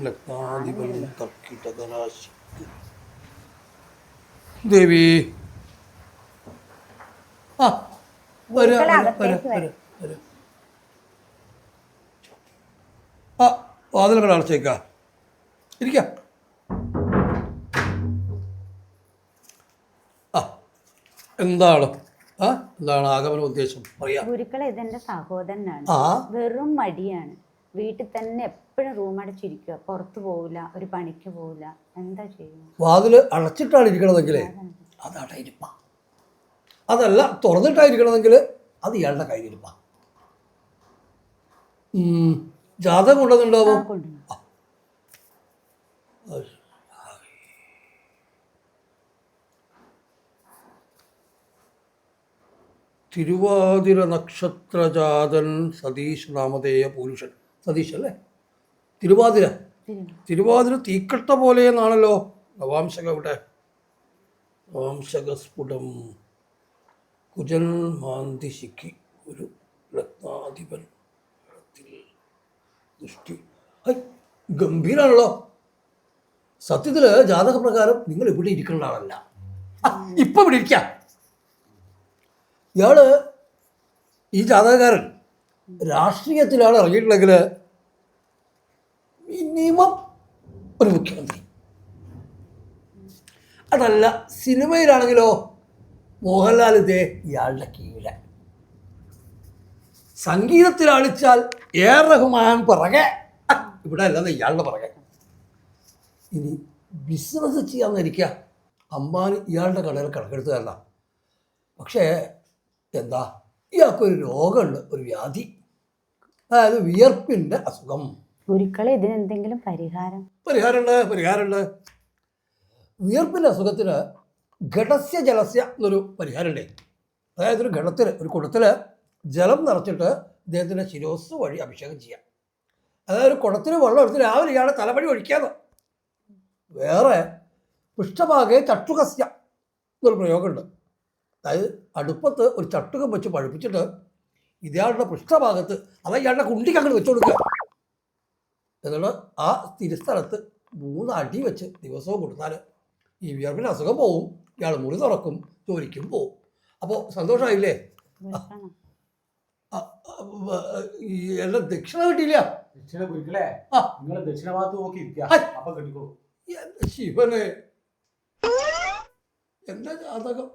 ലഗ്നാധിപനും കർക്കിടകരാശി. ദേവി ആ വാതിലുകൾ അടച്ചേക്ക ഇരിക്ക. എന്താണ് എന്താണ് ആഗമന ഉദ്ദേശം പറയാ. ഗുരുക്കളെ ഇതെന്റെ സഹോദരനാണ്. വെറും മടിയാണ്. വീട്ടിൽ തന്നെ എപ്പോഴും റൂം അടച്ചിരിക്കുക, പുറത്തു പോവില്ല, ഒരു പണിക്ക് പോവില്ല. എന്താ ചെയ്യുക? വാതില് അടച്ചിട്ടാണ് ഇരിക്കണമെങ്കിലേ അത് അടയിരിപ്പ. അതല്ല തുറന്നിട്ടായിരിക്കണമെങ്കിൽ അത് ഇയാളുടെ കയ്യിലിരിപ്പ. ജാതകം കൊണ്ടുവന്നുണ്ടാവോ? തിരുവാതിര നക്ഷത്രജാതൻ സതീഷ് നാമധേയ പുരുഷൻ. സതീഷ് അല്ലേ? തിരുവാതിര തീക്കട്ട പോലെ എന്നാണല്ലോ. നവാംശക ഇവിടെ നവാംശകസ്ഫുടം കുജൻ മാന്തിശിക്ക് ഒരു ലഗ്നാധിപൻ ദൃഷ്ടി. ഗംഭീരാണല്ലോ. സത്യത്തില് ജാതകപ്രകാരം നിങ്ങൾ ഇവിടെ ഇരിക്കേണ്ട ആളല്ല. ഇപ്പൊ ഇവിടെ ഇരിക്കാം. ഇയാള് ഈ ജാതകക്കാരൻ രാഷ്ട്രീയത്തിലാണ് ഇറങ്ങിയിട്ടുണ്ടെങ്കിൽ മിനിമം ഒരു മുഖ്യമന്ത്രി. അതല്ല സിനിമയിലാണെങ്കിലോ മോഹൻലാൽ ഇതേ ഇയാളുടെ കീഴെ. സംഗീതത്തിലാണിച്ചാൽ എ.ആർ. റഹ്മാൻ പിറകെ, ഇവിടെ അല്ലാതെ ഇയാളുടെ പിറകെ. ഇനി ബിസിനസ് ചെയ്യാമെന്നിരിക്കുക. അംബാനി ഇയാളുടെ കടയിൽ കണക്കെടുത്തുകാരല്ല. പക്ഷേ എന്താ, ഇയാൾക്കൊരു രോഗമുണ്ട്, ഒരു വ്യാധി, അതായത് വിയർപ്പിൻ്റെ അസുഖം. ഗുരുക്കളെ ഇതിനെന്തെങ്കിലും പരിഹാരമുണ്ട്. വിയർപ്പിൻ്റെ അസുഖത്തിന് ഘടസ്യ ജലസ്യ എന്നൊരു പരിഹാരമുണ്ട്. അതായത് ഒരു ഘടത്തിൽ, ഒരു കുടത്തിൽ ജലം നിറച്ചിട്ട് ഇദ്ദേഹത്തിൻ്റെ ശിരോസ് വഴി അഭിഷേകം ചെയ്യാം. അതായത് ഒരു കുടത്തിൽ വെള്ളം എടുത്ത് രാവിലെ ഇയാളെ തലവഴി ഒഴിക്കാതെ. വേറെ പൃഷ്ഠഭാഗെ ചട്ടുകസ്യ എന്നൊരു പ്രയോഗമുണ്ട്. അതായത് അടുപ്പത്ത് ഒരു ചട്ടുകം വെച്ച് പഴുപ്പിച്ചിട്ട് ഇയാളുടെ പൃഷ്ഠഭാഗത്ത്, അതായത് ഇയാളുടെ കുണ്ടിക്ക് അങ്ങോട്ട് വെച്ചു കൊടുക്കുക. എന്നിട്ട് ആ സ്ഥിരസ്ഥലത്ത് 3 അടി വെച്ച് ദിവസവും കൊടുത്താൽ ഈ വിയർപ്പിൻ്റെ അസുഖം പോവും. ഇയാൾ മുറി തുറക്കും, ജോലിക്കും പോവും. അപ്പോൾ സന്തോഷമായില്ലേ? എന്റെ ദക്ഷിണ കിട്ടിയില്ല. ശിവനെ, എന്റെ ജാതകം